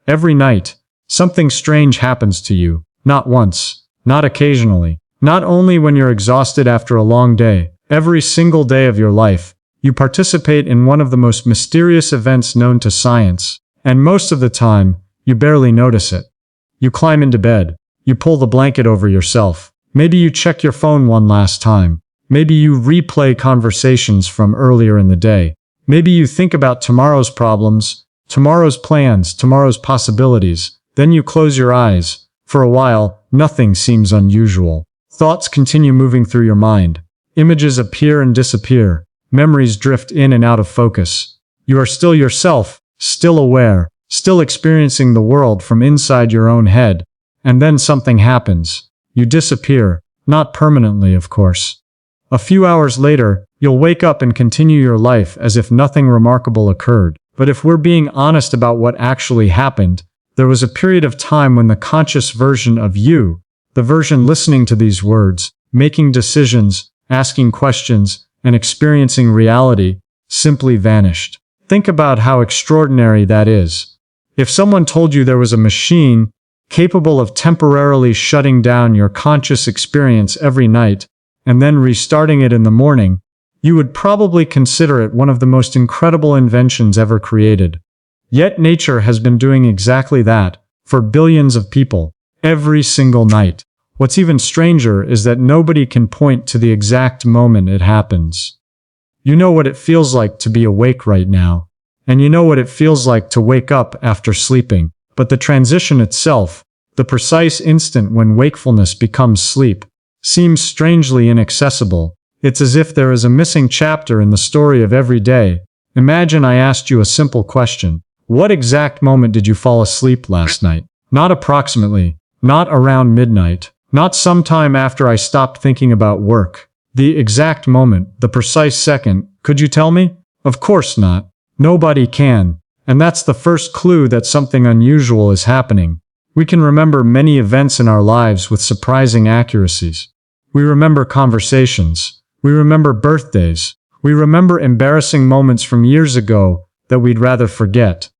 Every night, something strange happens to you. Not once, not occasionally, not only when you're exhausted after a long day. Every single day of your life, you participate in one of the most mysterious events known to science, and most of the time, you barely notice it. You climb into bed. You pull the blanket over yourself. Maybe you check your phone one last time. Maybe you replay conversations from earlier in the day. Maybe you think about tomorrow's problems, tomorrow's plans, tomorrow's possibilities. Then you close your eyes. For a while, nothing seems unusual. Thoughts continue moving through your mind. Images appear and disappear. Memories drift in and out of focus. You are still yourself, still aware, still experiencing the world from inside your own head. And then something happens. You disappear, not permanently, of course. A few hours later, you'll wake up and continue your life as if nothing remarkable occurred. But if we're being honest about what actually happened, there was a period of time when the conscious version of you, the version listening to these words, making decisions, asking questions, and experiencing reality, simply vanished. Think about how extraordinary that is. If someone told you there was a machine capable of temporarily shutting down your conscious experience every night, and then restarting it in the morning, you would probably consider it one of the most incredible inventions ever created. Yet nature has been doing exactly that, for billions of people, every single night. What's even stranger is that nobody can point to the exact moment it happens. You know what it feels like to be awake right now, and you know what it feels like to wake up after sleeping. But the transition itself, the precise instant when wakefulness becomes sleep, seems strangely inaccessible. It's as if there is a missing chapter in the story of every day. Imagine I asked you a simple question. What exact moment did you fall asleep last night? Not approximately, not around midnight, not sometime after I stopped thinking about work. The exact moment, the precise second, could you tell me? Of course not. Nobody can. And that's the first clue that something unusual is happening. We can remember many events in our lives with surprising accuracies. We remember conversations. We remember birthdays. We remember embarrassing moments from years ago that we'd rather forget.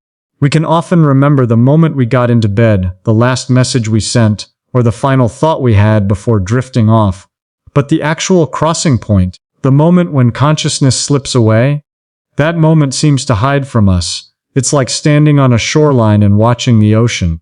We can often remember the moment we got into bed, the last message we sent, or the final thought we had before drifting off. But the actual crossing point, the moment when consciousness slips away, that moment seems to hide from us. It's like standing on a shoreline and watching the ocean.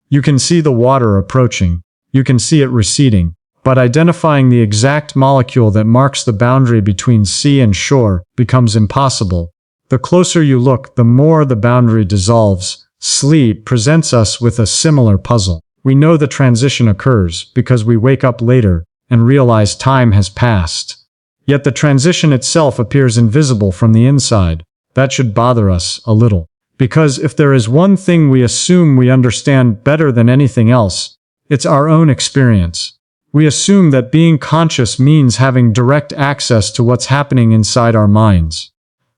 You can see the water approaching. You can see it receding. But identifying the exact molecule that marks the boundary between sea and shore becomes impossible. The closer you look, the more the boundary dissolves. Sleep presents us with a similar puzzle. We know the transition occurs because we wake up later and realize time has passed. Yet the transition itself appears invisible from the inside. That should bother us a little. Because if there is one thing we assume we understand better than anything else, it's our own experience. We assume that being conscious means having direct access to what's happening inside our minds.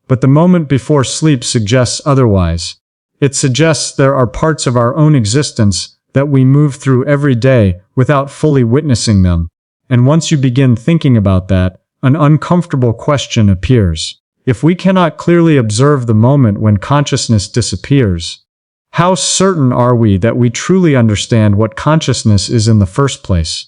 But the moment before sleep suggests otherwise. It suggests there are parts of our own existence that we move through every day without fully witnessing them. And once you begin thinking about that, an uncomfortable question appears. If we cannot clearly observe the moment when consciousness disappears, how certain are we that we truly understand what consciousness is in the first place?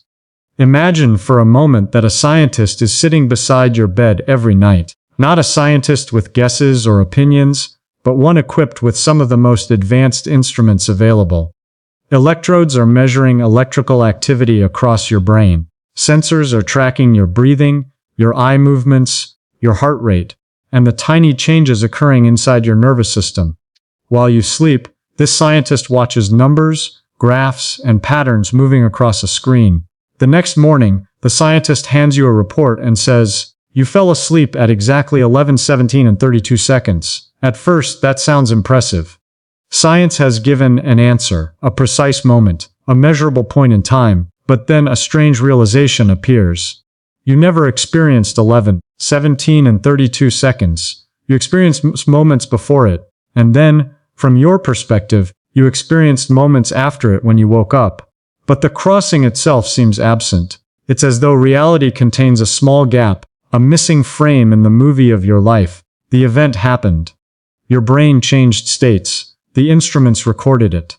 Imagine for a moment that a scientist is sitting beside your bed every night. Not a scientist with guesses or opinions, but one equipped with some of the most advanced instruments available. Electrodes are measuring electrical activity across your brain. Sensors are tracking your breathing, your eye movements, your heart rate, and the tiny changes occurring inside your nervous system. While you sleep, this scientist watches numbers, graphs, and patterns moving across a screen. The next morning, the scientist hands you a report and says, "You fell asleep at exactly 11:17 and 32 seconds. At first, that sounds impressive. Science has given an answer, a precise moment, a measurable point in time, but then a strange realization appears. You never experienced 11, 17, and 32 seconds. You experienced moments before it, and then, from your perspective, you experienced moments after it when you woke up. But the crossing itself seems absent. It's as though reality contains a small gap, a missing frame in the movie of your life. The event happened. Your brain changed states. The instruments recorded it.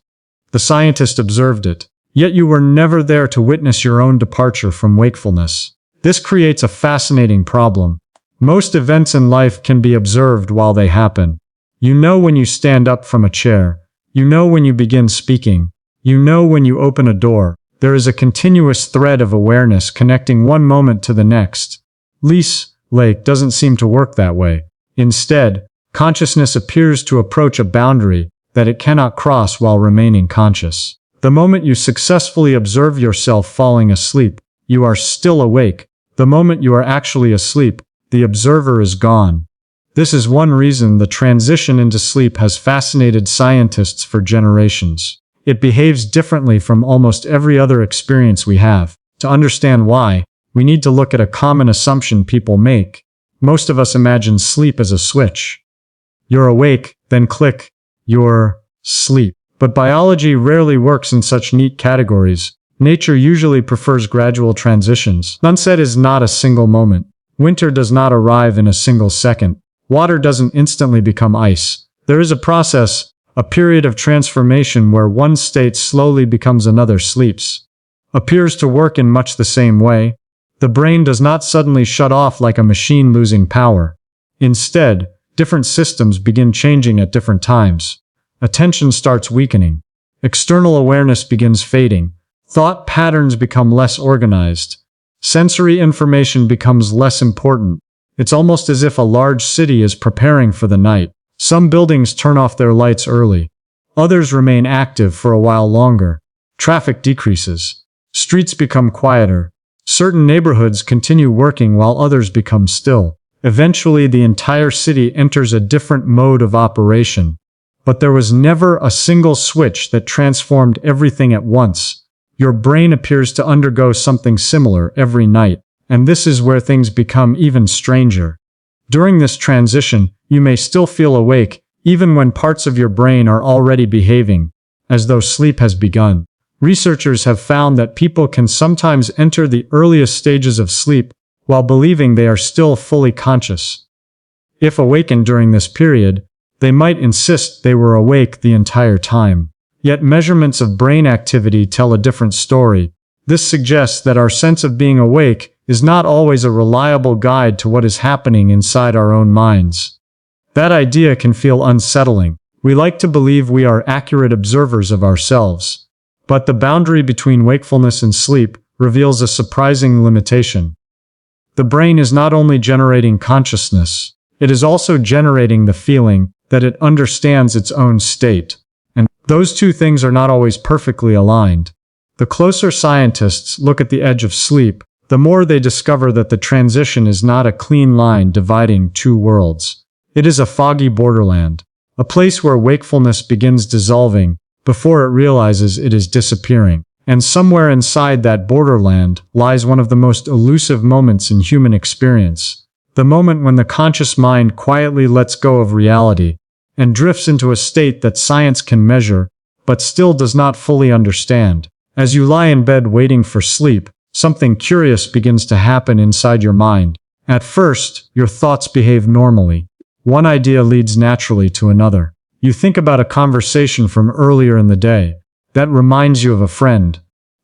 The scientist observed it. Yet you were never there to witness your own departure from wakefulness. This creates a fascinating problem. Most events in life can be observed while they happen. You know when you stand up from a chair. You know when you begin speaking. You know when you open a door. There is a continuous thread of awareness connecting one moment to the next. Lake doesn't seem to work that way. Instead, consciousness appears to approach a boundary that it cannot cross while remaining conscious. The moment you successfully observe yourself falling asleep, you are still awake. The moment you are actually asleep, the observer is gone. This is one reason the transition into sleep has fascinated scientists for generations. It behaves differently from almost every other experience we have. To understand why, we need to look at a common assumption people make. Most of us imagine sleep as a switch. You're awake, then click, you're asleep. But biology rarely works in such neat categories. Nature usually prefers gradual transitions. Sunset is not a single moment. Winter does not arrive in a single second. Water doesn't instantly become ice. There is a process, a period of transformation where one state slowly becomes another. Sleeps appears to work in much the same way. The brain does not suddenly shut off like a machine losing power. Instead, different systems begin changing at different times. Attention starts weakening. External awareness begins fading. Thought patterns become less organized. Sensory information becomes less important. It's almost as if a large city is preparing for the night. Some buildings turn off their lights early. Others remain active for a while longer. Traffic decreases. Streets become quieter. Certain neighborhoods continue working while others become still. Eventually, the entire city enters a different mode of operation. But there was never a single switch that transformed everything at once. Your brain appears to undergo something similar every night, and this is where things become even stranger. During this transition, you may still feel awake, even when parts of your brain are already behaving as though sleep has begun. Researchers have found that people can sometimes enter the earliest stages of sleep while believing they are still fully conscious. If awakened during this period, they might insist they were awake the entire time. Yet measurements of brain activity tell a different story. This suggests that our sense of being awake is not always a reliable guide to what is happening inside our own minds. That idea can feel unsettling. We like to believe we are accurate observers of ourselves. But the boundary between wakefulness and sleep reveals a surprising limitation. The brain is not only generating consciousness, it is also generating the feeling that it understands its own state. And those two things are not always perfectly aligned. The closer scientists look at the edge of sleep, the more they discover that the transition is not a clean line dividing two worlds. It is a foggy borderland, a place where wakefulness begins dissolving before it realizes it is disappearing. And somewhere inside that borderland lies one of the most elusive moments in human experience, the moment when the conscious mind quietly lets go of reality and drifts into a state that science can measure, but still does not fully understand. As you lie in bed waiting for sleep, something curious begins to happen inside your mind. At first, your thoughts behave normally. One idea leads naturally to another. You think about a conversation from earlier in the day. That reminds you of a friend.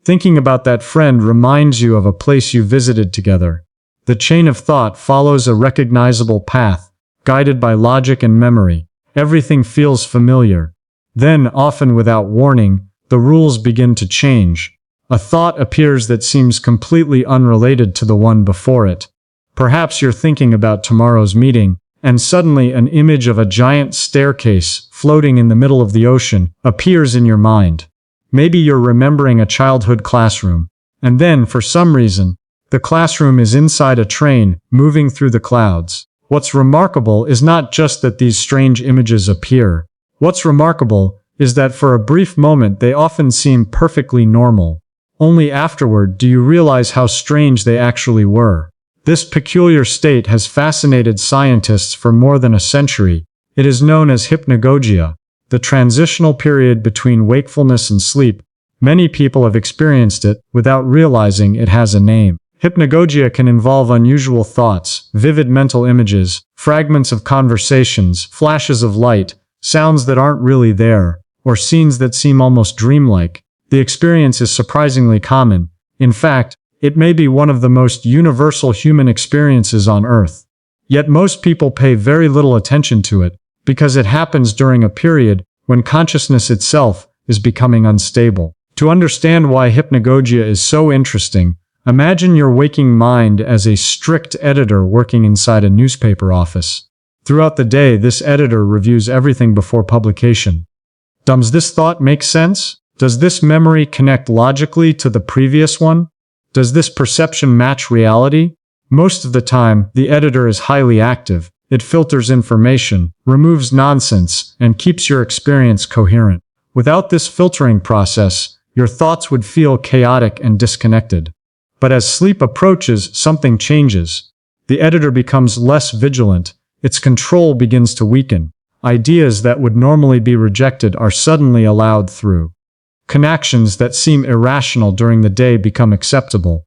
Thinking about that friend reminds you of a place you visited together. The chain of thought follows a recognizable path, guided by logic and memory. Everything feels familiar. Then, often without warning, the rules begin to change. A thought appears that seems completely unrelated to the one before it. Perhaps you're thinking about tomorrow's meeting, and suddenly an image of a giant staircase floating in the middle of the ocean appears in your mind. Maybe you're remembering a childhood classroom, and then, for some reason, the classroom is inside a train moving through the clouds. What's remarkable is not just that these strange images appear. What's remarkable is that for a brief moment they often seem perfectly normal. Only afterward do you realize how strange they actually were. This peculiar state has fascinated scientists for more than a century. It is known as hypnagogia, the transitional period between wakefulness and sleep. Many people have experienced it without realizing it has a name. Hypnagogia can involve unusual thoughts, vivid mental images, fragments of conversations, flashes of light, sounds that aren't really there, or scenes that seem almost dreamlike, the experience is surprisingly common. In fact, it may be one of the most universal human experiences on Earth. Yet most people pay very little attention to it, because it happens during a period when consciousness itself is becoming unstable. To understand why hypnagogia is so interesting, imagine your waking mind as a strict editor working inside a newspaper office. Throughout the day, this editor reviews everything before publication. Does this thought make sense? Does this memory connect logically to the previous one? Does this perception match reality? Most of the time, the editor is highly active. It filters information, removes nonsense, and keeps your experience coherent. Without this filtering process, your thoughts would feel chaotic and disconnected. But as sleep approaches, something changes. The editor becomes less vigilant. Its control begins to weaken. Ideas that would normally be rejected are suddenly allowed through. Connections that seem irrational during the day become acceptable.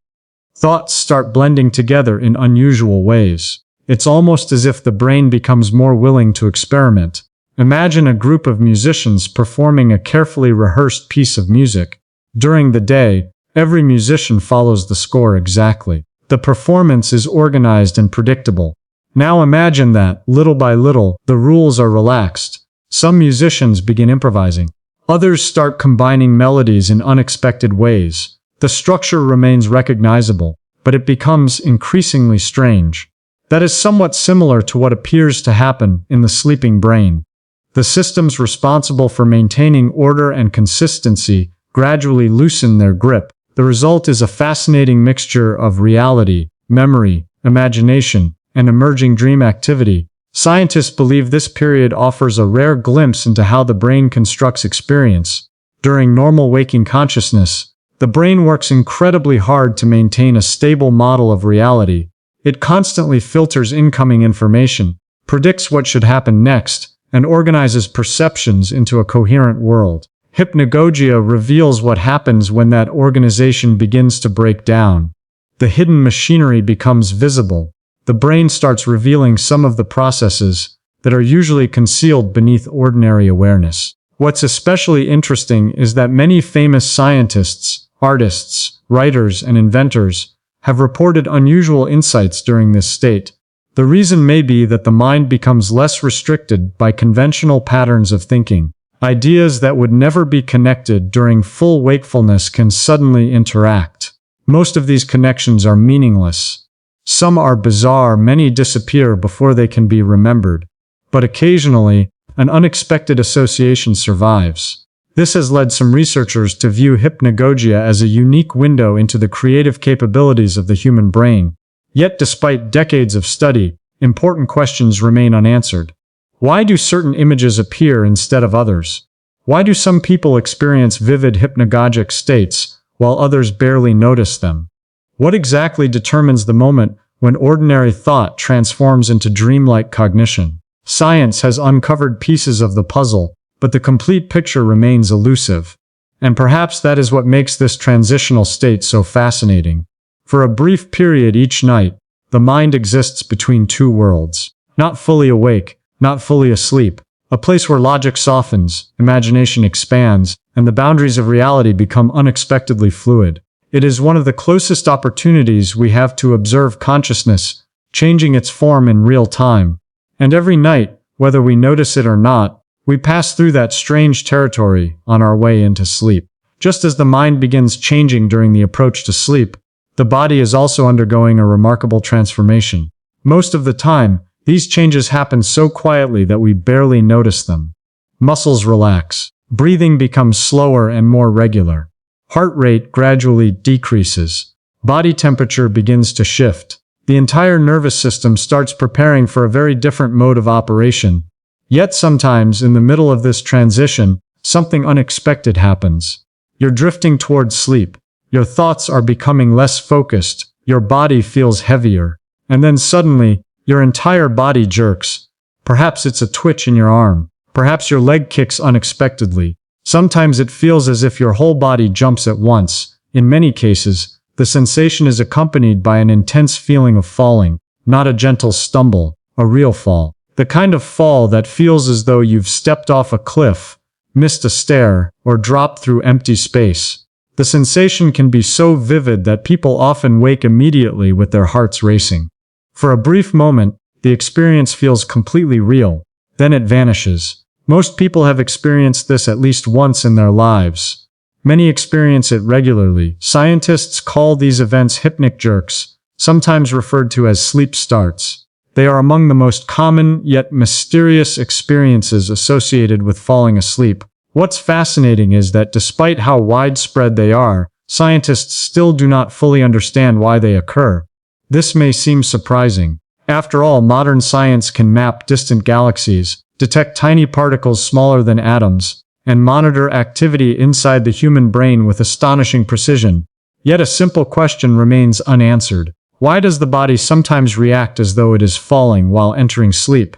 Thoughts start blending together in unusual ways. It's almost as if the brain becomes more willing to experiment. Imagine a group of musicians performing a carefully rehearsed piece of music. During the day, every musician follows the score exactly. The performance is organized and predictable. Now imagine that, little by little, the rules are relaxed. Some musicians begin improvising. Others start combining melodies in unexpected ways. The structure remains recognizable, but it becomes increasingly strange. That is somewhat similar to what appears to happen in the sleeping brain. The systems responsible for maintaining order and consistency gradually loosen their grip. The result is a fascinating mixture of reality, memory, imagination, and emerging dream activity. Scientists believe this period offers a rare glimpse into how the brain constructs experience. During normal waking consciousness, the brain works incredibly hard to maintain a stable model of reality. It constantly filters incoming information, predicts what should happen next, and organizes perceptions into a coherent world. Hypnagogia reveals what happens when that organization begins to break down. The hidden machinery becomes visible. The brain starts revealing some of the processes that are usually concealed beneath ordinary awareness. What's especially interesting is that many famous scientists, artists, writers, and inventors have reported unusual insights during this state. The reason may be that the mind becomes less restricted by conventional patterns of thinking. Ideas that would never be connected during full wakefulness can suddenly interact. Most of these connections are meaningless. Some are bizarre, many disappear before they can be remembered. But occasionally, an unexpected association survives. This has led some researchers to view hypnagogia as a unique window into the creative capabilities of the human brain. Yet despite decades of study, important questions remain unanswered. Why do certain images appear instead of others? Why do some people experience vivid hypnagogic states, while others barely notice them? What exactly determines the moment when ordinary thought transforms into dreamlike cognition? Science has uncovered pieces of the puzzle, but the complete picture remains elusive. And perhaps that is what makes this transitional state so fascinating. For a brief period each night, the mind exists between two worlds. Not fully awake, not fully asleep. A place where logic softens, imagination expands, and the boundaries of reality become unexpectedly fluid. It is one of the closest opportunities we have to observe consciousness, changing its form in real time. And every night, whether we notice it or not, we pass through that strange territory on our way into sleep. Just as the mind begins changing during the approach to sleep, the body is also undergoing a remarkable transformation. Most of the time, these changes happen so quietly that we barely notice them. Muscles relax. Breathing becomes slower and more regular. Heart rate gradually decreases. Body temperature begins to shift. The entire nervous system starts preparing for a very different mode of operation. Yet sometimes, in the middle of this transition, something unexpected happens. You're drifting towards sleep. Your thoughts are becoming less focused. Your body feels heavier. And then suddenly, your entire body jerks. Perhaps it's a twitch in your arm. Perhaps your leg kicks unexpectedly. Sometimes it feels as if your whole body jumps at once. In many cases, the sensation is accompanied by an intense feeling of falling, not a gentle stumble, a real fall. The kind of fall that feels as though you've stepped off a cliff, missed a stair, or dropped through empty space. The sensation can be so vivid that people often wake immediately with their hearts racing. For a brief moment, the experience feels completely real. Then it vanishes. Most people have experienced this at least once in their lives. Many experience it regularly. Scientists call these events hypnic jerks, sometimes referred to as sleep starts. They are among the most common yet mysterious experiences associated with falling asleep. What's fascinating is that despite how widespread they are, scientists still do not fully understand why they occur. This may seem surprising. After all, modern science can map distant galaxies, detect tiny particles smaller than atoms, and monitor activity inside the human brain with astonishing precision. Yet a simple question remains unanswered. Why does the body sometimes react as though it is falling while entering sleep?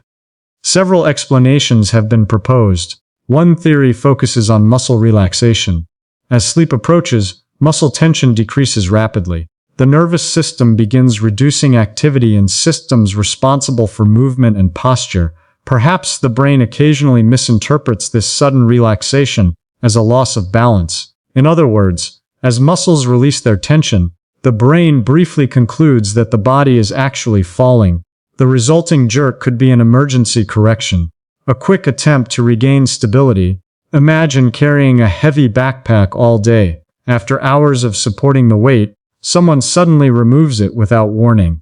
Several explanations have been proposed. One theory focuses on muscle relaxation. As sleep approaches, muscle tension decreases rapidly. The nervous system begins reducing activity in systems responsible for movement and posture. Perhaps the brain occasionally misinterprets this sudden relaxation as a loss of balance. In other words, as muscles release their tension, the brain briefly concludes that the body is actually falling. The resulting jerk could be an emergency correction, a quick attempt to regain stability. Imagine carrying a heavy backpack all day. After hours of supporting the weight, someone suddenly removes it without warning.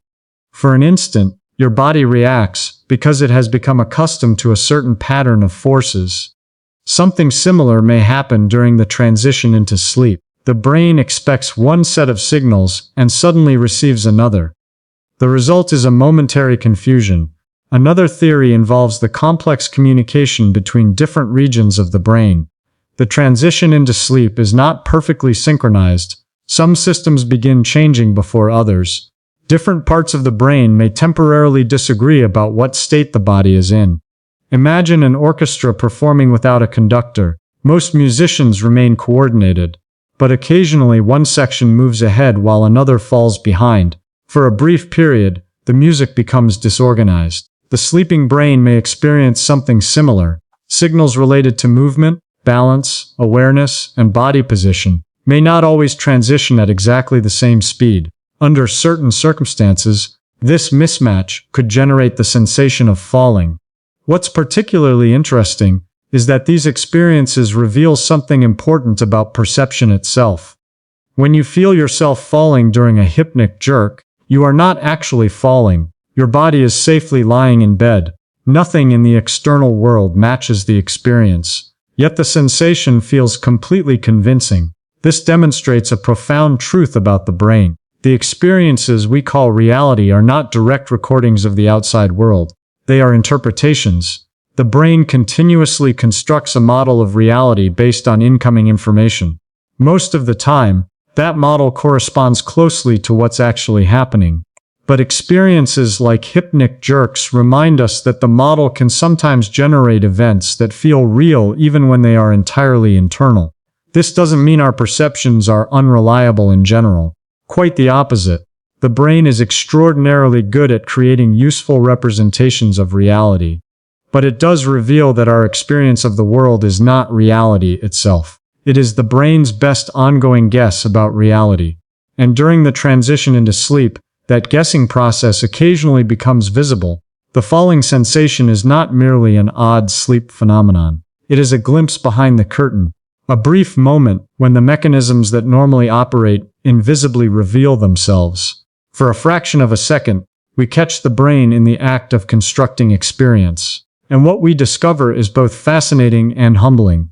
For an instant, your body reacts because it has become accustomed to a certain pattern of forces. Something similar may happen during the transition into sleep. The brain expects one set of signals and suddenly receives another. The result is a momentary confusion. Another theory involves the complex communication between different regions of the brain. The transition into sleep is not perfectly synchronized. Some systems begin changing before others. Different parts of the brain may temporarily disagree about what state the body is in. Imagine an orchestra performing without a conductor. Most musicians remain coordinated, but occasionally one section moves ahead while another falls behind. For a brief period, the music becomes disorganized. The sleeping brain may experience something similar. Signals related to movement, balance, awareness, and body position may not always transition at exactly the same speed. Under certain circumstances, this mismatch could generate the sensation of falling. What's particularly interesting is that these experiences reveal something important about perception itself. When you feel yourself falling during a hypnic jerk, you are not actually falling. Your body is safely lying in bed. Nothing in the external world matches the experience. Yet the sensation feels completely convincing. This demonstrates a profound truth about the brain. The experiences we call reality are not direct recordings of the outside world. They are interpretations. The brain continuously constructs a model of reality based on incoming information. Most of the time, that model corresponds closely to what's actually happening. But experiences like hypnic jerks remind us that the model can sometimes generate events that feel real even when they are entirely internal. This doesn't mean our perceptions are unreliable in general. Quite the opposite. The brain is extraordinarily good at creating useful representations of reality. But it does reveal that our experience of the world is not reality itself. It is the brain's best ongoing guess about reality. And during the transition into sleep, that guessing process occasionally becomes visible. The falling sensation is not merely an odd sleep phenomenon. It is a glimpse behind the curtain, a brief moment when the mechanisms that normally operate invisibly reveal themselves. For a fraction of a second, we catch the brain in the act of constructing experience. And what we discover is both fascinating and humbling.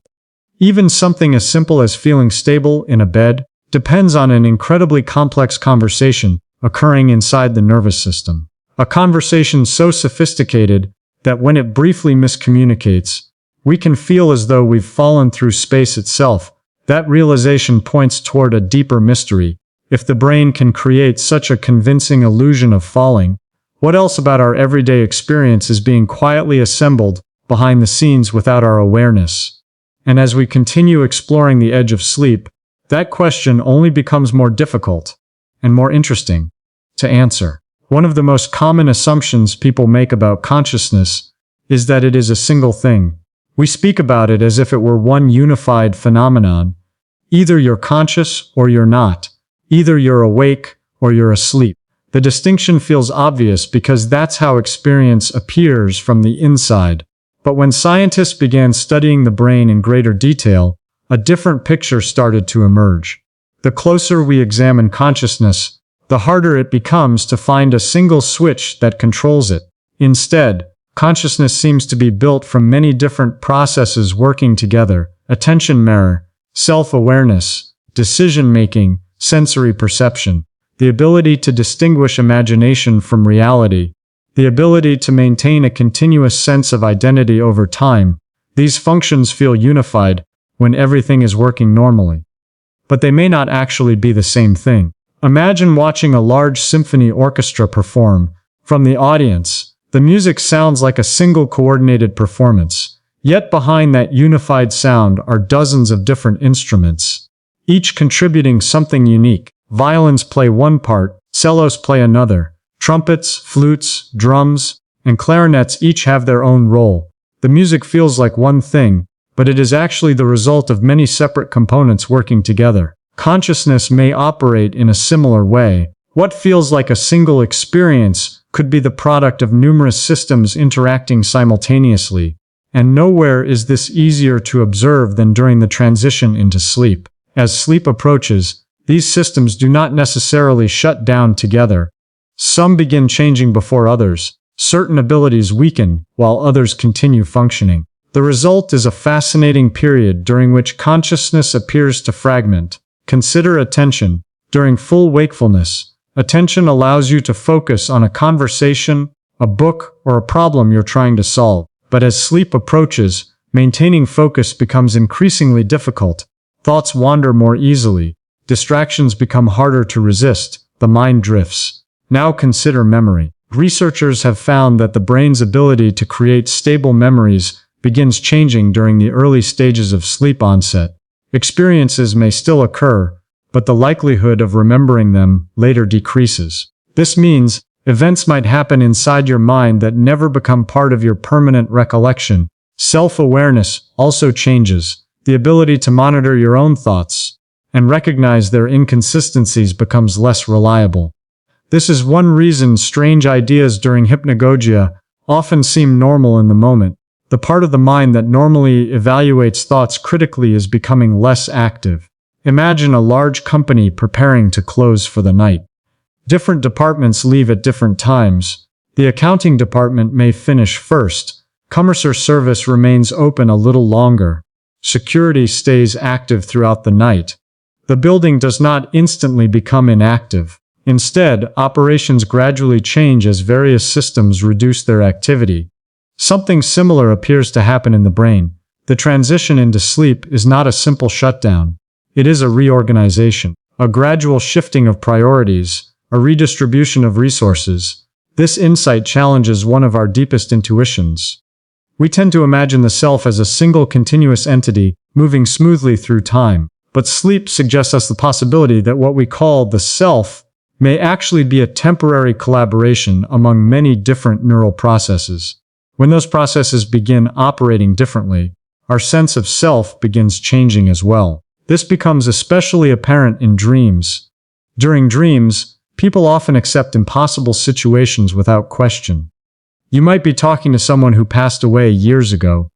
Even something as simple as feeling stable in a bed depends on an incredibly complex conversation occurring inside the nervous system. A conversation so sophisticated that when it briefly miscommunicates, we can feel as though we've fallen through space itself. That realization points toward a deeper mystery. If the brain can create such a convincing illusion of falling, what else about our everyday experience is being quietly assembled behind the scenes without our awareness? And as we continue exploring the edge of sleep, that question only becomes more difficult and more interesting to answer. One of the most common assumptions people make about consciousness is that it is a single thing. We speak about it as if it were one unified phenomenon. Either you're conscious or you're not. Either you're awake or you're asleep. The distinction feels obvious because that's how experience appears from the inside. But when scientists began studying the brain in greater detail, a different picture started to emerge. The closer we examine consciousness, the harder it becomes to find a single switch that controls it. Instead, consciousness seems to be built from many different processes working together: attention mirror, self-awareness, decision-making, sensory perception, the ability to distinguish imagination from reality, the ability to maintain a continuous sense of identity over time. These functions feel unified when everything is working normally. But they may not actually be the same thing. Imagine watching a large symphony orchestra perform. From the audience, the music sounds like a single coordinated performance. Yet behind that unified sound are dozens of different instruments, each contributing something unique. Violins play one part, cellos play another, trumpets, flutes, drums, and clarinets each have their own role. The music feels like one thing, but it is actually the result of many separate components working together. Consciousness may operate in a similar way. What feels like a single experience could be the product of numerous systems interacting simultaneously. And nowhere is this easier to observe than during the transition into sleep. As sleep approaches, these systems do not necessarily shut down together. Some begin changing before others. Certain abilities weaken, while others continue functioning. The result is a fascinating period during which consciousness appears to fragment. Consider attention. During full wakefulness, attention allows you to focus on a conversation, a book, or a problem you're trying to solve. But as sleep approaches, maintaining focus becomes increasingly difficult. Thoughts wander more easily. Distractions become harder to resist. The mind drifts. Now consider memory. Researchers have found that the brain's ability to create stable memories begins changing during the early stages of sleep onset. Experiences may still occur, but the likelihood of remembering them later decreases. This means events might happen inside your mind that never become part of your permanent recollection. Self-awareness also changes. The ability to monitor your own thoughts and recognize their inconsistencies becomes less reliable. This is one reason strange ideas during hypnagogia often seem normal in the moment. The part of the mind that normally evaluates thoughts critically is becoming less active. Imagine a large company preparing to close for the night. Different departments leave at different times. The accounting department may finish first. Customer service remains open a little longer. Security stays active throughout the night. The building does not instantly become inactive. Instead, operations gradually change as various systems reduce their activity. Something similar appears to happen in the brain. The transition into sleep is not a simple shutdown. It is a reorganization, a gradual shifting of priorities, a redistribution of resources. This insight challenges one of our deepest intuitions. We tend to imagine the self as a single continuous entity, moving smoothly through time. But sleep suggests us the possibility that what we call the self may actually be a temporary collaboration among many different neural processes. When those processes begin operating differently, our sense of self begins changing as well. This becomes especially apparent in dreams. During dreams, people often accept impossible situations without question. You might be talking to someone who passed away years ago.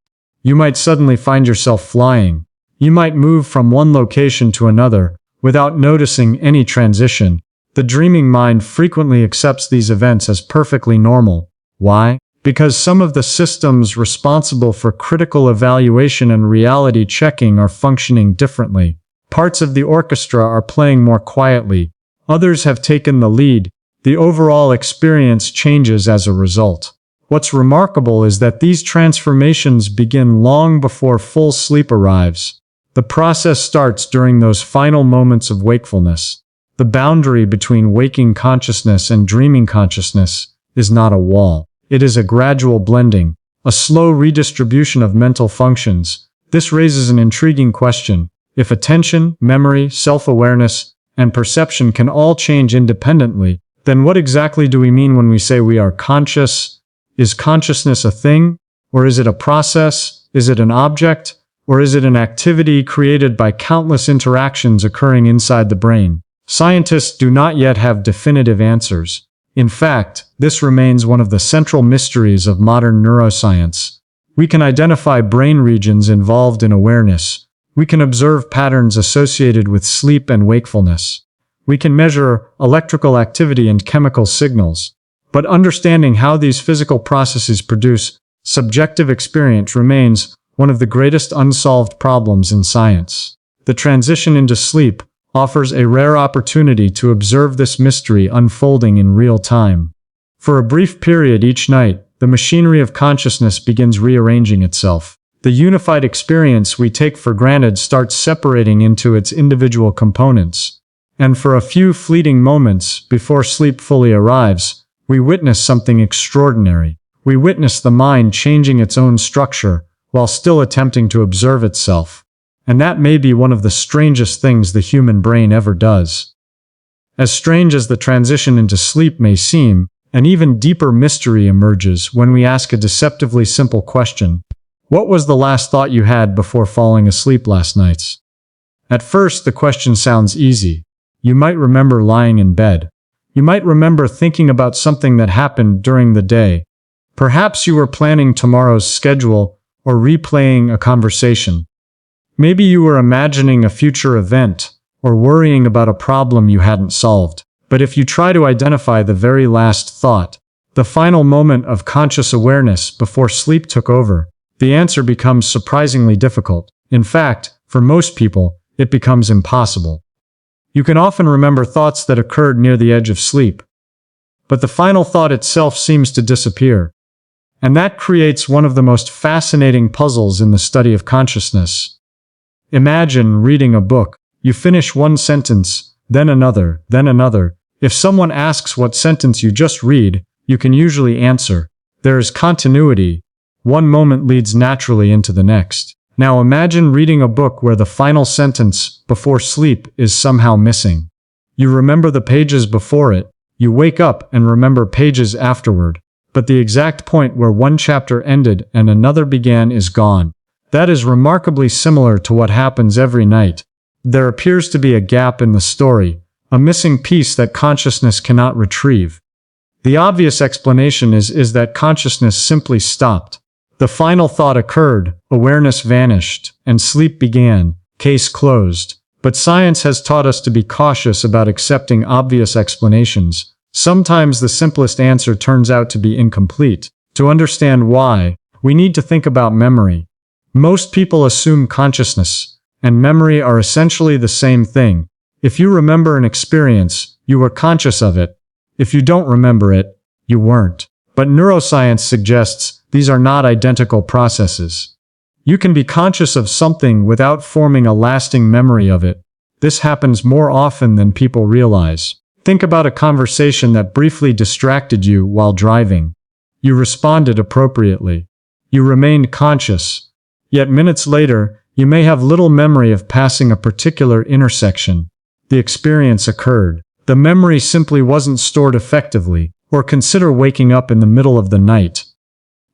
You might suddenly find yourself flying. You might move from one location to another without noticing any transition. The dreaming mind frequently accepts these events as perfectly normal. Why? Because some of the systems responsible for critical evaluation and reality checking are functioning differently. Parts of the orchestra are playing more quietly. Others have taken the lead. The overall experience changes as a result. What's remarkable is that these transformations begin long before full sleep arrives. The process starts during those final moments of wakefulness. The boundary between waking consciousness and dreaming consciousness is not a wall. It is a gradual blending, a slow redistribution of mental functions. This raises an intriguing question. If attention, memory, self-awareness, and perception can all change independently, then what exactly do we mean when we say we are conscious? Is consciousness a thing? Or is it a process? Is it an object, or is it an activity created by countless interactions occurring inside the brain? Scientists do not yet have definitive answers. In fact, this remains one of the central mysteries of modern neuroscience. We can identify brain regions involved in awareness. We can observe patterns associated with sleep and wakefulness. We can measure electrical activity and chemical signals. But understanding how these physical processes produce subjective experience remains one of the greatest unsolved problems in science. The transition into sleep offers a rare opportunity to observe this mystery unfolding in real time. For a brief period each night, the machinery of consciousness begins rearranging itself. The unified experience we take for granted starts separating into its individual components. And for a few fleeting moments before sleep fully arrives, we witness something extraordinary. We witness the mind changing its own structure while still attempting to observe itself. And that may be one of the strangest things the human brain ever does. As strange as the transition into sleep may seem, an even deeper mystery emerges when we ask a deceptively simple question. What was the last thought you had before falling asleep last night? At first, the question sounds easy. You might remember lying in bed. You might remember thinking about something that happened during the day. Perhaps you were planning tomorrow's schedule or replaying a conversation. Maybe you were imagining a future event or worrying about a problem you hadn't solved. But if you try to identify the very last thought, the final moment of conscious awareness before sleep took over, the answer becomes surprisingly difficult. In fact, for most people, it becomes impossible. You can often remember thoughts that occurred near the edge of sleep, but the final thought itself seems to disappear. And that creates one of the most fascinating puzzles in the study of consciousness. Imagine reading a book. You finish one sentence, then another, then another. If someone asks what sentence you just read, you can usually answer. There is continuity. One moment leads naturally into the next. Now imagine reading a book where the final sentence, before sleep, is somehow missing. You remember the pages before it. You wake up and remember pages afterward. But the exact point where one chapter ended and another began is gone. That is remarkably similar to what happens every night. There appears to be a gap in the story, a missing piece that consciousness cannot retrieve. The obvious explanation is that consciousness simply stopped. The final thought occurred, awareness vanished, and sleep began, case closed. But science has taught us to be cautious about accepting obvious explanations. Sometimes the simplest answer turns out to be incomplete. To understand why, we need to think about memory. Most people assume consciousness and memory are essentially the same thing. If you remember an experience, you were conscious of it. If you don't remember it, you weren't. But neuroscience suggests these are not identical processes. You can be conscious of something without forming a lasting memory of it. This happens more often than people realize. Think about a conversation that briefly distracted you while driving. You responded appropriately. You remained conscious. Yet minutes later, you may have little memory of passing a particular intersection. The experience occurred. The memory simply wasn't stored effectively. Or consider waking up in the middle of the night.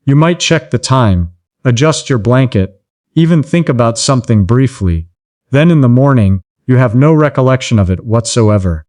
You might check the time, adjust your blanket, even think about something briefly. Then in the morning, you have no recollection of it whatsoever.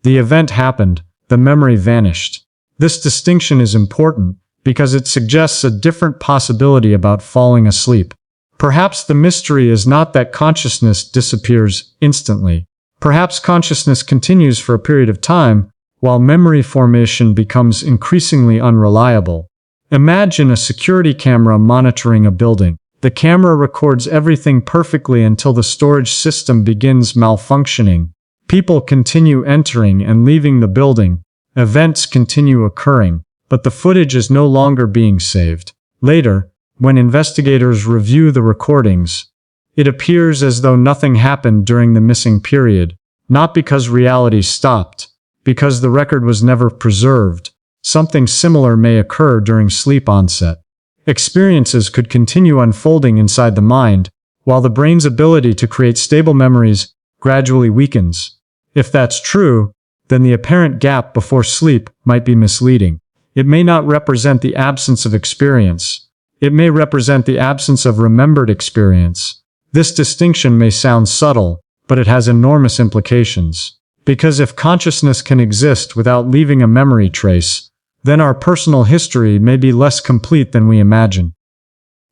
The event happened, the memory vanished. This distinction is important because it suggests a different possibility about falling asleep. Perhaps the mystery is not that consciousness disappears instantly. Perhaps consciousness continues for a period of time, while memory formation becomes increasingly unreliable. Imagine a security camera monitoring a building. The camera records everything perfectly until the storage system begins malfunctioning. People continue entering and leaving the building. Events continue occurring, but the footage is no longer being saved. Later, when investigators review the recordings, it appears as though nothing happened during the missing period, not because reality stopped, because the record was never preserved. Something similar may occur during sleep onset. Experiences could continue unfolding inside the mind, while the brain's ability to create stable memories gradually weakens. If that's true, then the apparent gap before sleep might be misleading. It may not represent the absence of experience. It may represent the absence of remembered experience. This distinction may sound subtle, but it has enormous implications. Because if consciousness can exist without leaving a memory trace, then our personal history may be less complete than we imagine.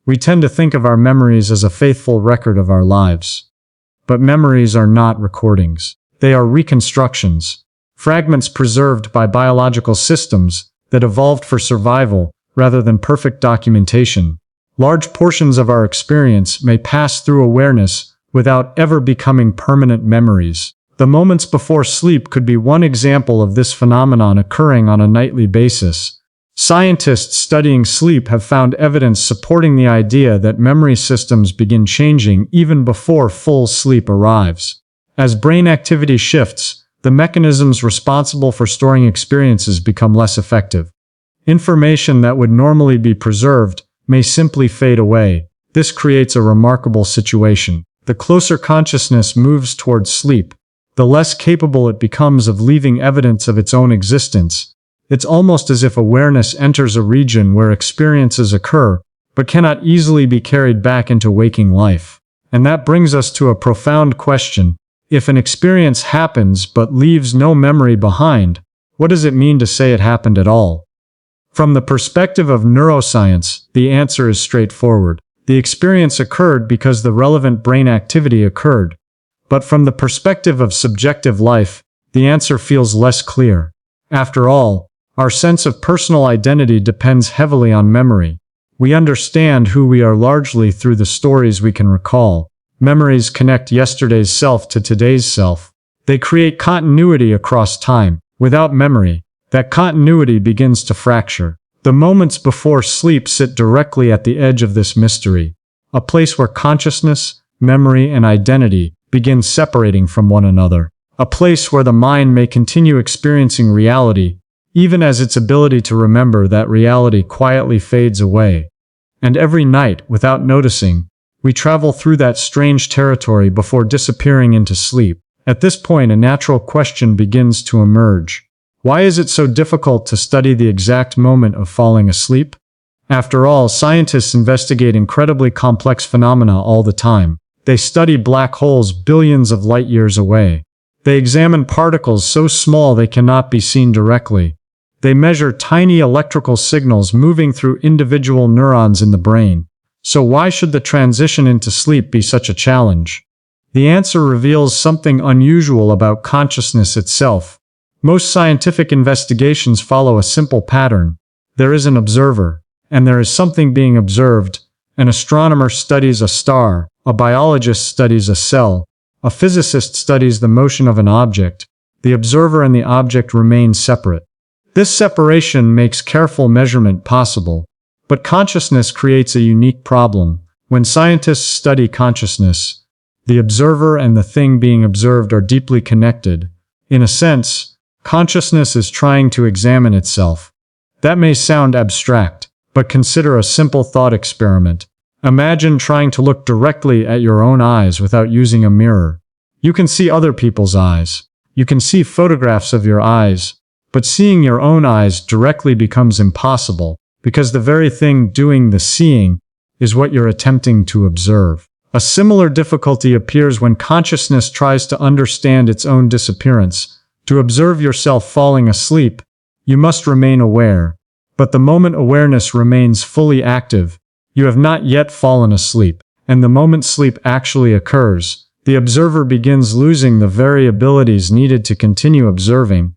We tend to think of our memories as a faithful record of our lives. But memories are not recordings. They are reconstructions, fragments preserved by biological systems that evolved for survival rather than perfect documentation. Large portions of our experience may pass through awareness without ever becoming permanent memories. The moments before sleep could be one example of this phenomenon occurring on a nightly basis. Scientists studying sleep have found evidence supporting the idea that memory systems begin changing even before full sleep arrives. As brain activity shifts, the mechanisms responsible for storing experiences become less effective. Information that would normally be preserved may simply fade away. This creates a remarkable situation. The closer consciousness moves towards sleep, the less capable it becomes of leaving evidence of its own existence. It's almost as if awareness enters a region where experiences occur, but cannot easily be carried back into waking life. And that brings us to a profound question. If an experience happens but leaves no memory behind, what does it mean to say it happened at all? From the perspective of neuroscience, the answer is straightforward. The experience occurred because the relevant brain activity occurred. But from the perspective of subjective life, the answer feels less clear. After all, our sense of personal identity depends heavily on memory. We understand who we are largely through the stories we can recall. Memories connect yesterday's self to today's self. They create continuity across time. Without memory, that continuity begins to fracture. The moments before sleep sit directly at the edge of this mystery, a place where consciousness, memory, and identity begin separating from one another. A place where the mind may continue experiencing reality, even as its ability to remember that reality quietly fades away. And every night, without noticing, we travel through that strange territory before disappearing into sleep. At this point, a natural question begins to emerge. Why is it so difficult to study the exact moment of falling asleep? After all, scientists investigate incredibly complex phenomena all the time. They study black holes billions of light years away. They examine particles so small they cannot be seen directly. They measure tiny electrical signals moving through individual neurons in the brain. So why should the transition into sleep be such a challenge? The answer reveals something unusual about consciousness itself. Most scientific investigations follow a simple pattern. There is an observer, and there is something being observed. An astronomer studies a star, a biologist studies a cell, a physicist studies the motion of an object. The observer and the object remain separate. This separation makes careful measurement possible, but consciousness creates a unique problem. When scientists study consciousness, the observer and the thing being observed are deeply connected. In a sense, consciousness is trying to examine itself. That may sound abstract, but consider a simple thought experiment. Imagine trying to look directly at your own eyes without using a mirror. You can see other people's eyes. You can see photographs of your eyes. But seeing your own eyes directly becomes impossible, because the very thing doing the seeing is what you're attempting to observe. A similar difficulty appears when consciousness tries to understand its own disappearance. To observe yourself falling asleep, you must remain aware. But the moment awareness remains fully active, you have not yet fallen asleep. And the moment sleep actually occurs, the observer begins losing the very abilities needed to continue observing.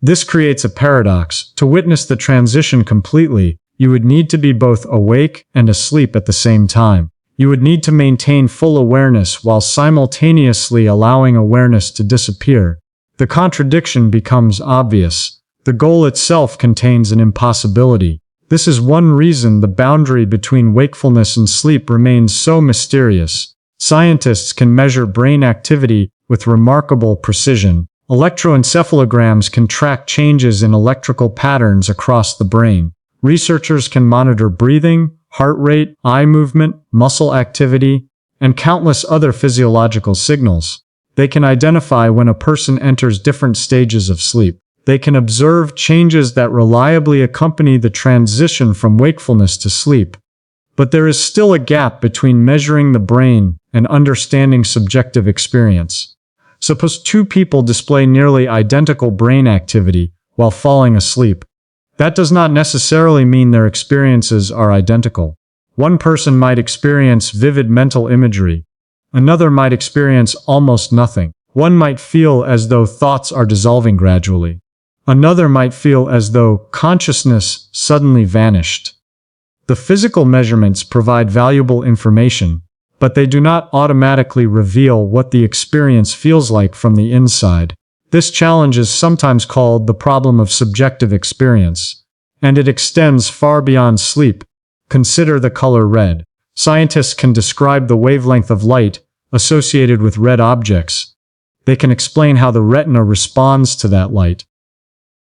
This creates a paradox. To witness the transition completely, you would need to be both awake and asleep at the same time. You would need to maintain full awareness while simultaneously allowing awareness to disappear. The contradiction becomes obvious. The goal itself contains an impossibility. This is one reason the boundary between wakefulness and sleep remains so mysterious. Scientists can measure brain activity with remarkable precision. Electroencephalograms can track changes in electrical patterns across the brain. Researchers can monitor breathing, heart rate, eye movement, muscle activity, and countless other physiological signals. They can identify when a person enters different stages of sleep. They can observe changes that reliably accompany the transition from wakefulness to sleep. But there is still a gap between measuring the brain and understanding subjective experience. Suppose two people display nearly identical brain activity while falling asleep. That does not necessarily mean their experiences are identical. One person might experience vivid mental imagery. Another might experience almost nothing. One might feel as though thoughts are dissolving gradually. Another might feel as though consciousness suddenly vanished. The physical measurements provide valuable information, but they do not automatically reveal what the experience feels like from the inside. This challenge is sometimes called the problem of subjective experience, and it extends far beyond sleep. Consider the color red. Scientists can describe the wavelength of light associated with red objects. They can explain how the retina responds to that light.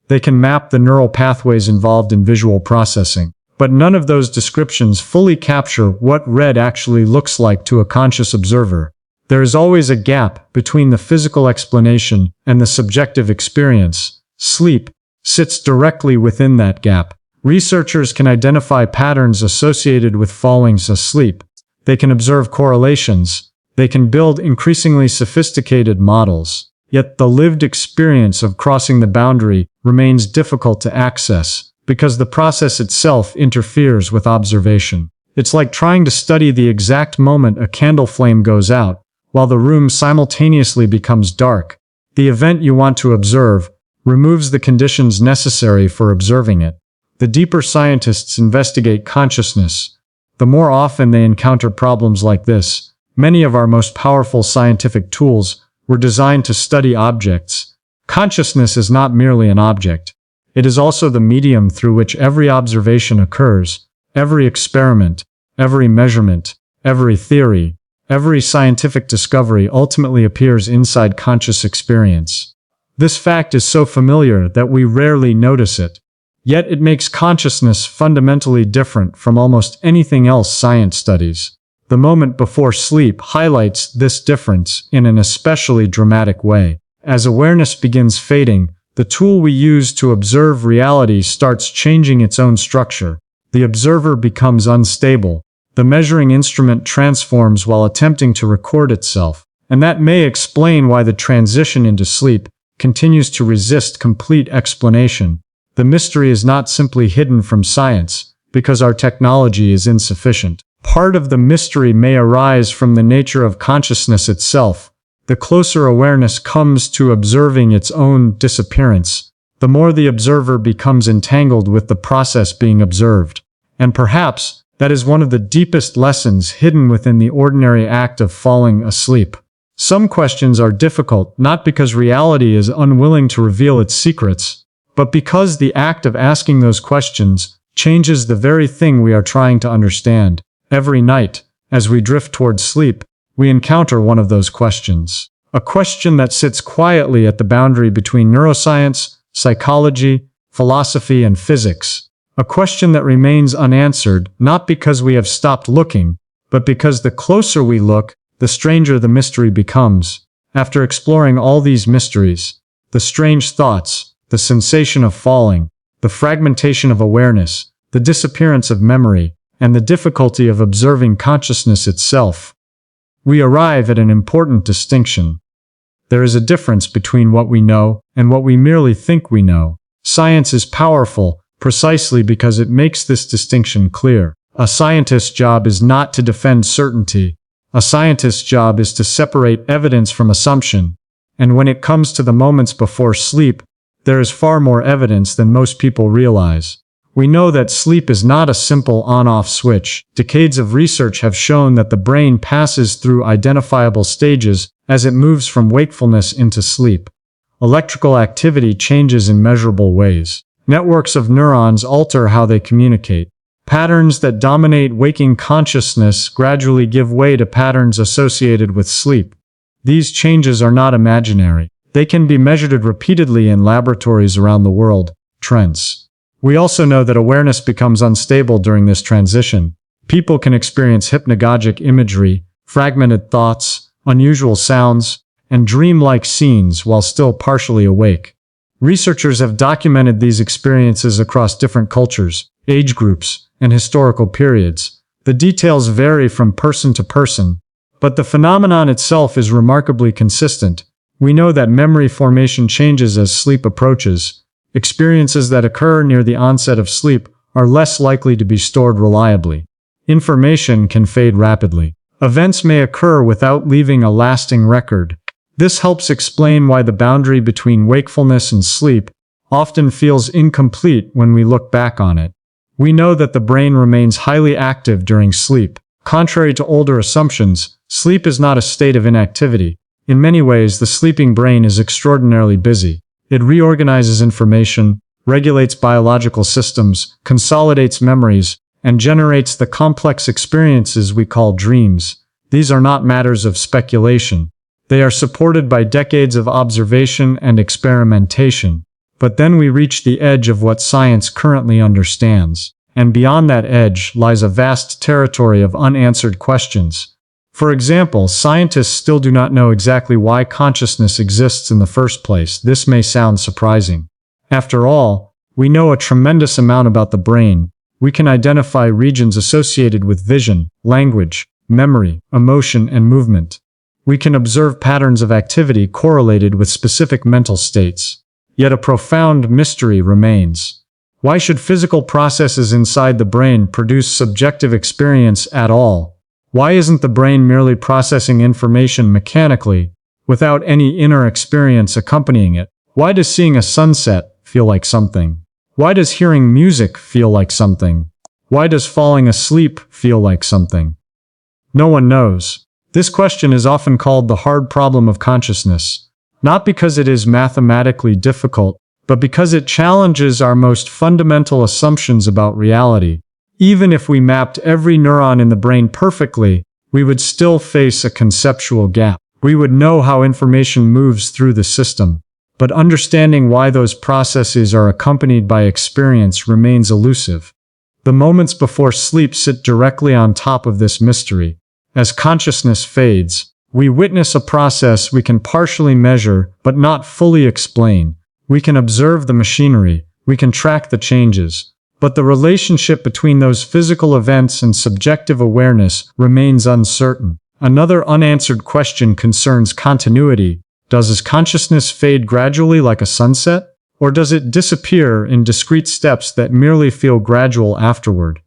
They can map the neural pathways involved in visual processing. But none of those descriptions fully capture what red actually looks like to a conscious observer. There is always a gap between the physical explanation and the subjective experience. Sleep sits directly within that gap. Researchers can identify patterns associated with falling asleep. They can observe correlations. They can build increasingly sophisticated models. Yet the lived experience of crossing the boundary remains difficult to access, because the process itself interferes with observation. It's like trying to study the exact moment a candle flame goes out, while the room simultaneously becomes dark. The event you want to observe removes the conditions necessary for observing it. The deeper scientists investigate consciousness, the more often they encounter problems like this. Many of our most powerful scientific tools were designed to study objects. Consciousness is not merely an object. It is also the medium through which every observation occurs, every experiment, every measurement, every theory, every scientific discovery ultimately appears inside conscious experience. This fact is so familiar that we rarely notice it. Yet it makes consciousness fundamentally different from almost anything else science studies. The moment before sleep highlights this difference in an especially dramatic way. As awareness begins fading, the tool we use to observe reality starts changing its own structure. The observer becomes unstable. The measuring instrument transforms while attempting to record itself. And that may explain why the transition into sleep continues to resist complete explanation. The mystery is not simply hidden from science, because our technology is insufficient. Part of the mystery may arise from the nature of consciousness itself. The closer awareness comes to observing its own disappearance, the more the observer becomes entangled with the process being observed. And perhaps that is one of the deepest lessons hidden within the ordinary act of falling asleep. Some questions are difficult not because reality is unwilling to reveal its secrets, but because the act of asking those questions changes the very thing we are trying to understand. Every night, as we drift towards sleep, we encounter one of those questions. A question that sits quietly at the boundary between neuroscience, psychology, philosophy, and physics. A question that remains unanswered not because we have stopped looking, but because the closer we look, the stranger the mystery becomes. After exploring all these mysteries, the strange thoughts, the sensation of falling, the fragmentation of awareness, the disappearance of memory, and the difficulty of observing consciousness itself, we arrive at an important distinction. There is a difference between what we know and what we merely think we know. Science is powerful precisely because it makes this distinction clear. A scientist's job is not to defend certainty. A scientist's job is to separate evidence from assumption. And when it comes to the moments before sleep, there is far more evidence than most people realize. We know that sleep is not a simple on-off switch. Decades of research have shown that the brain passes through identifiable stages as it moves from wakefulness into sleep. Electrical activity changes in measurable ways. Networks of neurons alter how they communicate. Patterns that dominate waking consciousness gradually give way to patterns associated with sleep. These changes are not imaginary. They can be measured repeatedly in laboratories around the world. Trends. We also know that awareness becomes unstable during this transition. People can experience hypnagogic imagery, fragmented thoughts, unusual sounds, and dream-like scenes while still partially awake. Researchers have documented these experiences across different cultures, age groups, and historical periods. The details vary from person to person, but the phenomenon itself is remarkably consistent. We know that memory formation changes as sleep approaches. Experiences that occur near the onset of sleep are less likely to be stored reliably. Information can fade rapidly. Events may occur without leaving a lasting record. This helps explain why the boundary between wakefulness and sleep often feels incomplete when we look back on it. We know that the brain remains highly active during sleep. Contrary to older assumptions, sleep is not a state of inactivity. In many ways, the sleeping brain is extraordinarily busy. It reorganizes information, regulates biological systems, consolidates memories, and generates the complex experiences we call dreams. These are not matters of speculation. They are supported by decades of observation and experimentation. But then we reach the edge of what science currently understands, and beyond that edge lies a vast territory of unanswered questions. For example, scientists still do not know exactly why consciousness exists in the first place. This may sound surprising. After all, we know a tremendous amount about the brain. We can identify regions associated with vision, language, memory, emotion, and movement. We can observe patterns of activity correlated with specific mental states. Yet a profound mystery remains. Why should physical processes inside the brain produce subjective experience at all? Why isn't the brain merely processing information mechanically, without any inner experience accompanying it? Why does seeing a sunset feel like something? Why does hearing music feel like something? Why does falling asleep feel like something? No one knows. This question is often called the hard problem of consciousness. Not because it is mathematically difficult, but because it challenges our most fundamental assumptions about reality. Even if we mapped every neuron in the brain perfectly, we would still face a conceptual gap. We would know how information moves through the system, but understanding why those processes are accompanied by experience remains elusive. The moments before sleep sit directly on top of this mystery. As consciousness fades, we witness a process we can partially measure but not fully explain. We can observe the machinery, we can track the changes, but the relationship between those physical events and subjective awareness remains uncertain. Another unanswered question concerns continuity. Does consciousness fade gradually like a sunset? Or does it disappear in discrete steps that merely feel gradual afterward?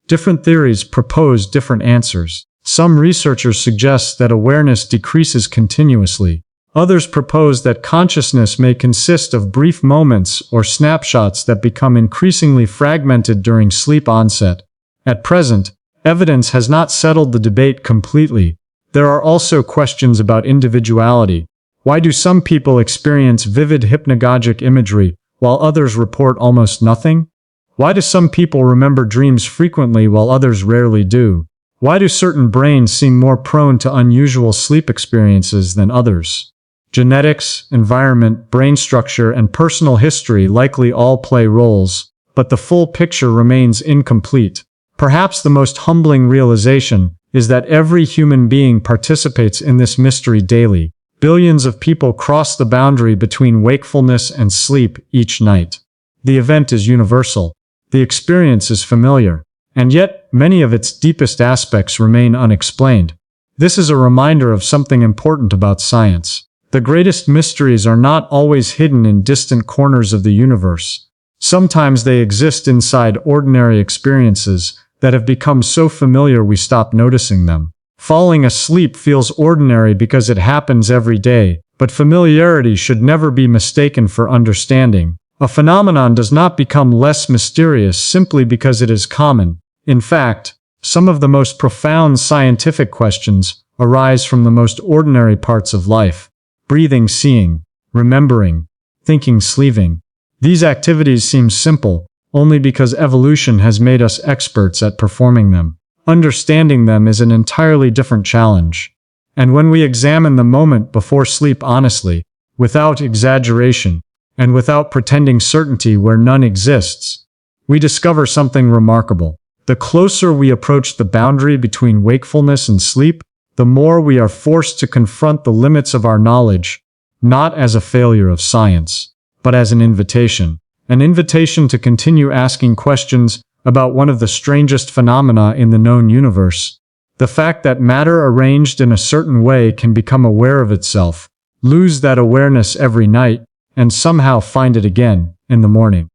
Different theories propose different answers. Some researchers suggest that awareness decreases continuously. Others propose that consciousness may consist of brief moments or snapshots that become increasingly fragmented during sleep onset. At present, evidence has not settled the debate completely. There are also questions about individuality. Why do some people experience vivid hypnagogic imagery, while others report almost nothing? Why do some people remember dreams frequently while others rarely do? Why do certain brains seem more prone to unusual sleep experiences than others? Genetics, environment, brain structure, and personal history likely all play roles, but the full picture remains incomplete. Perhaps the most humbling realization is that every human being participates in this mystery daily. Billions of people cross the boundary between wakefulness and sleep each night. The event is universal. The experience is familiar. And yet, many of its deepest aspects remain unexplained. This is a reminder of something important about science. The greatest mysteries are not always hidden in distant corners of the universe. Sometimes they exist inside ordinary experiences that have become so familiar we stop noticing them. Falling asleep feels ordinary because it happens every day, but familiarity should never be mistaken for understanding. A phenomenon does not become less mysterious simply because it is common. In fact, some of the most profound scientific questions arise from the most ordinary parts of life. Breathing, seeing, remembering, thinking, sleeping. These activities seem simple, only because evolution has made us experts at performing them. Understanding them is an entirely different challenge. And when we examine the moment before sleep honestly, without exaggeration, and without pretending certainty where none exists, we discover something remarkable. The closer we approach the boundary between wakefulness and sleep, the more we are forced to confront the limits of our knowledge, not as a failure of science, but as an invitation to continue asking questions about one of the strangest phenomena in the known universe. The fact that matter arranged in a certain way can become aware of itself, lose that awareness every night, and somehow find it again in the morning.